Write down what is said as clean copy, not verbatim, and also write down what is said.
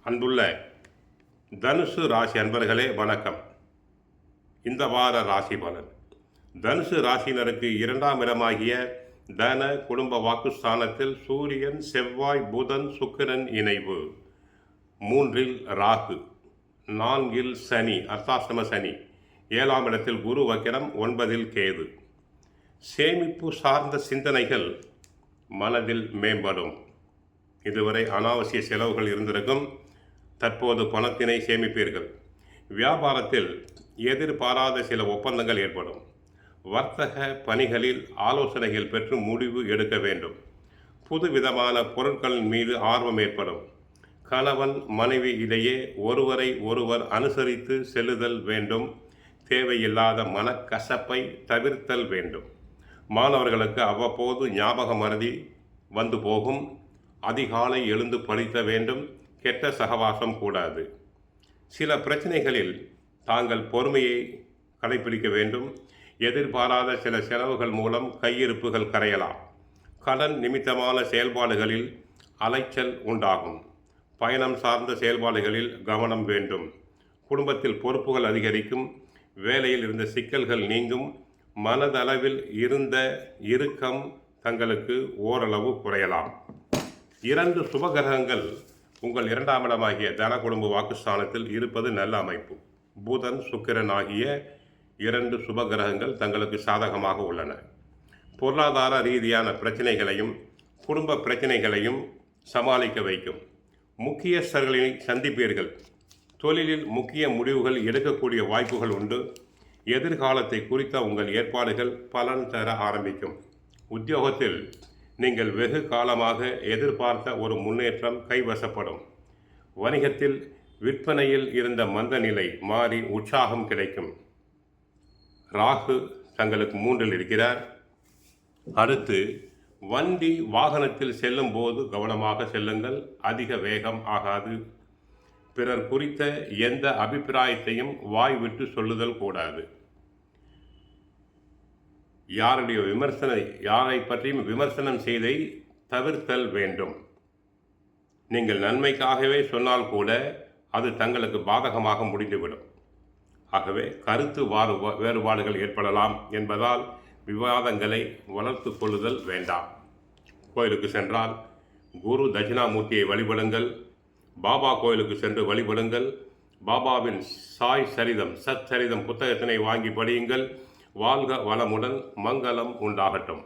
அன்புள்ள தனுசு ராசி அன்பர்களே வணக்கம். இந்த வார ராசி பலன். தனுசு ராசினருக்கு 2ஆம் இடமாகிய தன குடும்ப வாக்குஸ்தானத்தில் சூரியன், செவ்வாய், புதன், சுக்கிரன் இணைவு. 3இல் ராகு, 4இல் சனி, அர்த்தாசிரம சனி, 7ஆம் இடத்தில் குரு வக்கிரம், 9இல் கேது. சேமிப்பு சார்ந்த சிந்தனைகள் மனதில் மேம்படும். இதுவரை அனாவசிய செலவுகள் இருந்திருக்கும். தற்போது பணத்தினை சேமிப்பீர்கள். வியாபாரத்தில் எதிர்பாராத சில ஒப்பந்தங்கள் ஏற்படும். வர்த்தக பணிகளில் ஆலோசனைகள் பெற்று முடிவு எடுக்க வேண்டும். புது விதமான பொருட்களின் மீது ஆர்வம் ஏற்படும். கணவன் மனைவி இடையே ஒருவரை ஒருவர் அனுசரித்து செல்லுதல் வேண்டும். தேவையில்லாத மனக்கசப்பை தவிர்த்தல் வேண்டும். மாணவர்களுக்கு அவ்வப்போது ஞாபக மறதி வந்து போகும். அதிகாலை எழுந்து படிக்க வேண்டும். கெட்ட சகவாசம் கூடாது. சில பிரச்சனைகளில் தாங்கள் பொறுமையை கடைபிடிக்க வேண்டும். எதிர்பாராத சில செலவுகள் மூலம் கையிருப்புகள் கரையலாம். கடன் நிமித்தமான செயல்பாடுகளில் அலைச்சல் உண்டாகும். பயணம் சார்ந்த செயல்பாடுகளில் கவனம் வேண்டும். குடும்பத்தில் பொறுப்புகள் அதிகரிக்கும். வேலையில் இருந்த சிக்கல்கள் நீங்கும். மனதளவில் இருந்த இறுக்கம் தங்களுக்கு ஓரளவு குறையலாம். 2 சுபகிரகங்கள் உங்கள் 2ஆம் இடமாகிய தன குடும்ப வாக்குஸ்தானத்தில் இருப்பது நல்ல அமைப்பு. புதன், சுக்கிரன் ஆகிய 2 சுபகிரகங்கள் தங்களுக்கு சாதகமாக உள்ளன. பொருளாதார ரீதியான பிரச்சனைகளையும் குடும்ப பிரச்சனைகளையும் சமாளிக்க வைக்கும். முக்கியஸ்தர்களை சந்திப்பீர்கள். தொழிலில் முக்கிய முடிவுகள் எடுக்கக்கூடிய வாய்ப்புகள் உண்டு. எதிர்காலத்தை குறித்த உங்கள் ஏற்பாடுகள் பலன் தர ஆரம்பிக்கும். உத்தியோகத்தில் நீங்கள் வெகு காலமாக எதிர்பார்த்த ஒரு முன்னேற்றம் கைவசப்படும். வணிகத்தில் விற்பனையில் இருந்த மந்த நிலை மாறி உற்சாகம் கிடைக்கும். ராகு தங்களுக்கு 3இல் இருக்கிறார். அடுத்து, வண்டி வாகனத்தில் செல்லும் போது கவனமாக செல்லுங்கள். அதிக வேகம் ஆகாது. பிறர் குறித்த எந்த அபிப்பிராயத்தையும் வாய் விட்டு சொல்லுதல் கூடாது. யாரை பற்றியும் விமர்சனம் செய்தை தவிர்த்தல் வேண்டும். நீங்கள் நன்மைக்காகவே சொன்னால் கூட அது தங்களுக்கு பாதகமாக முடிந்துவிடும். ஆகவே கருத்து வேறுபாடுகள் ஏற்படலாம் என்பதால் விவாதங்களை வளர்த்து கொள்ளுதல் வேண்டாம். கோயிலுக்கு சென்றால் குரு தட்சிணாமூர்த்தியை வழிபடுங்கள். பாபா கோயிலுக்கு சென்று வழிபடுங்கள். பாபாவின் சாய் சரிதம், சத் சரிதம் புத்தகத்தினை வாங்கி படியுங்கள். வாழ்க வளமுடன். மங்களம் உண்டாகட்டும்.